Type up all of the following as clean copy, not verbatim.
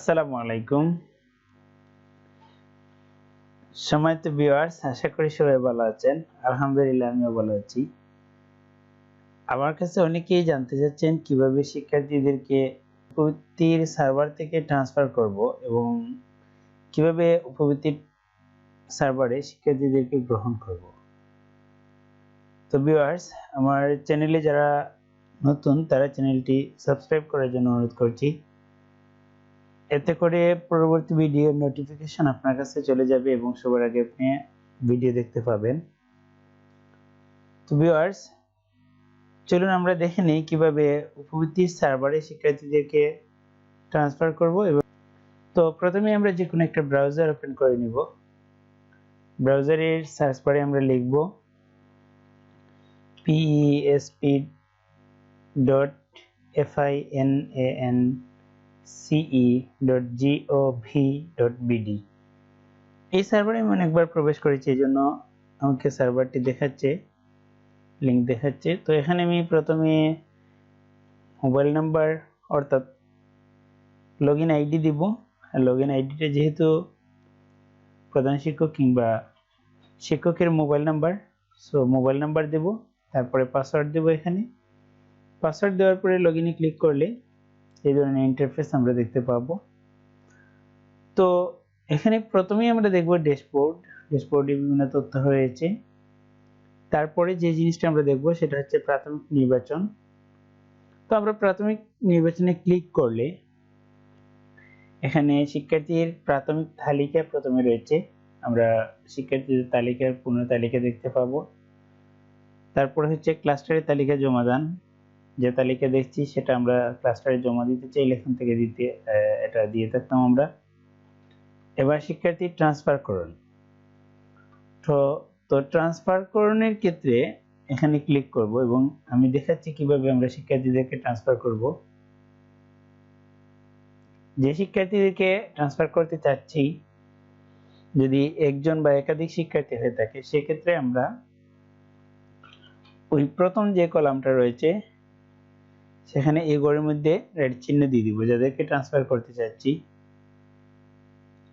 আসসালামু আলাইকুম সম্মানিত ভিউয়ার্স, আশা করি সবাই ভালো আছেন। আলহামদুলিল্লাহ আমিও ভালো আছি। আমার কাছে অনেকেই জানতে চাচ্ছেন কিভাবে শিক্ষার্থীদেরকে উপবৃত্তির সার্ভার থেকে ট্রান্সফার করব এবং কিভাবে উপবৃত্তির সার্ভারে শিক্ষার্থীদেরকে গ্রহণ করব। তো ভিউয়ার্স, আমার চ্যানেলে যারা নতুন তারা চ্যানেলটি সাবস্ক্রাইব করার জন্য অনুরোধ করছি। এতে করে পরবর্তী ভিডিওর নোটিফিকেশন আপনার কাছে চলে যাবে এবং সবার আগে আপনি ভিডিও দেখতে পাবেন। তো ভিউয়ার্স, চলুন আমরা দেখে নিই কিভাবে উপবৃত্তির সার্ভারে শিক্ষার্থীদেরকে ট্রান্সফার করব। তো প্রথমে আমরা যে কোনো একটা ব্রাউজার ওপেন করে নিব। ব্রাউজারের সার্চ বারে আমরা লিখব pesp.finance.gov.bd। এই সার্ভারে আমি অনেকবার প্রবেশ করেছি, এই জন্য আমাকে সার্ভারটি দেখাচ্ছে, লিংক দেখাচ্ছে। তো এখানে আমি প্রথমে মোবাইল নাম্বার অর্থাৎ লগইন আইডি দিব। আর লগইন আইডিটা যেহেতু প্রধান শিক্ষক কিংবা শিক্ষকের mobile number, so mobile number দেব, তারপরে পাসওয়ার্ড দেব। এখানে পাসওয়ার্ড দেওয়ার পরে লগইনে ক্লিক করলে এই ধরনের ইন্টারফেস আমরা দেখতে পাবো। তো এখানে প্রথমেই আমরা দেখব ড্যাশবোর্ড। ড্যাশবোর্ডে বিভিন্ন তথ্য রয়েছে। তারপরে যে জিনিসটা আমরা দেখব সেটা হচ্ছে প্রাথমিক নির্বাচন। তো আমরা প্রাথমিক নির্বাচনে ক্লিক করলে এখানে শিক্ষার্থীর প্রাথমিক তালিকা প্রথমে রয়েছে। আমরা শিক্ষার্থীদের তালিকার পূর্ণ তালিকা দেখতে পাবো। তারপরে হচ্ছে ক্লাস্টারের তালিকা জমাদান। যে তালিকা দেখছি সেটা আমরা ক্লাস্টারে জমা দিতে চাইলে এখান থেকে এটা দিয়ে থাকতাম আমরা। এবার শিক্ষার্থী ট্রান্সফার করুন। তো ট্রান্সফার করণের ক্ষেত্রে এখানে ক্লিক করব এবং আমি দেখাচ্ছি কিভাবে আমরা শিক্ষার্থীদেরকে ট্রান্সফার করব। যে শিক্ষার্থীদেরকে ট্রান্সফার করতে চাচ্ছি, যদি একজন বা একাধিক শিক্ষার্থী হয়ে থাকে, সেক্ষেত্রে আমরা ওই প্রথম যে কলামটা রয়েছে সেখানে এই ঘরের মধ্যে রেড চিহ্ন দিয়ে দিব যাদেরকে ট্রান্সফার করতে চাচ্ছি।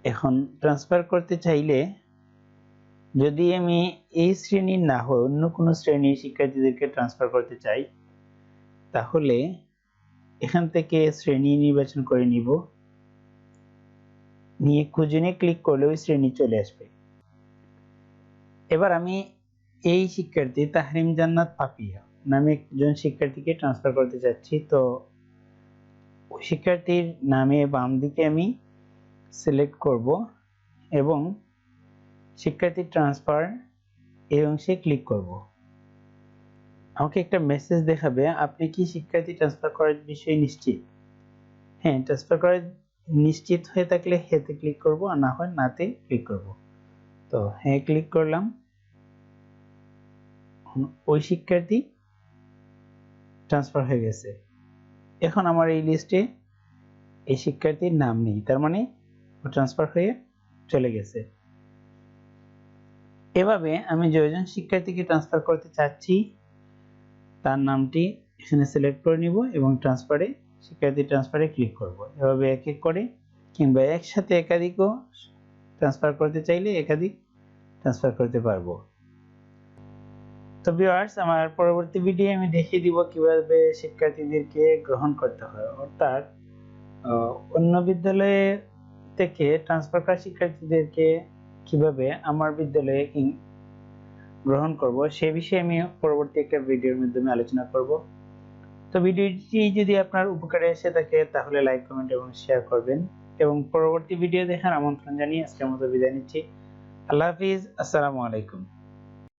এখন ট্রান্সফার করতে চাইলে যদি আমি এই শ্রেণীর না হয় অন্য কোনো শ্রেণীর শিক্ষার্থীদেরকে ট্রান্সফার করতে চাই, তাহলে এখান থেকে শ্রেণী নির্বাচন করে নিব। নিয়ে খুঁজে নিয়ে ক্লিক করলে ওই শ্রেণী চলে আসবে। এবার আমি এই শিক্ষার্থী তাহরিম জান্নাত পাপিয়া নামে একজন শিক্ষার্থীকে ট্রান্সফার করতে চাচ্ছি। তো ওই শিক্ষার্থীর নামে বাম দিকে আমি সিলেক্ট করব এবং শিক্ষার্থী ট্রান্সফার এই অংশে ক্লিক করব। আমাকে একটা মেসেজ দেখাবে, আপনি কি শিক্ষার্থী ট্রান্সফার করার বিষয়ে নিশ্চিত? হ্যাঁ, ট্রান্সফার করার নিশ্চিত হয়ে থাকলে হেতে ক্লিক করব, আর না হয় নাতে ক্লিক করব। তো হ্যাঁ ক্লিক করলাম। ওই শিক্ষার্থী ট্রান্সফার হয়ে গেছে। এখন আমার এই লিস্টে এই শিক্ষার্থীর নাম নেই, তার মানে ও ট্রান্সফার হয়ে চলে গেছে। এভাবে আমি যেজন শিক্ষার্থীকে ট্রান্সফার করতে চাচ্ছি তার নামটি এখানে সিলেক্ট করে নিব এবং শিক্ষার্থী ট্রান্সফারে ক্লিক করব। এভাবে এক এক করে কিংবা একসাথে একাধিকও ট্রান্সফার করতে চাইলে একাধিক ট্রান্সফার করতে পারবো। তো ভিউয়ার্স, আমার পরবর্তী ভিডিও আমি দেখিয়ে দিব কিভাবে শিক্ষার্থীদেরকে গ্রহণ করতে হয়, অর্থাৎ অন্য বিদ্যালয়ে থেকে ট্রান্সফার করা শিক্ষার্থীদেরকে কিভাবে আমার বিদ্যালয়ে গ্রহণ করব সে বিষয়ে আমি পরবর্তী একটা ভিডিওর মাধ্যমে আলোচনা করব। তো ভিডিওটি যদি আপনার উপকারে এসে থাকে তাহলে লাইক, কমেন্ট এবং শেয়ার করবেন এবং পরবর্তী ভিডিও দেখার আমন্ত্রণ জানিয়ে আজকের মতো বিদায় নিচ্ছি। আল্লাহ হাফিজ, আসসালামু আলাইকুম।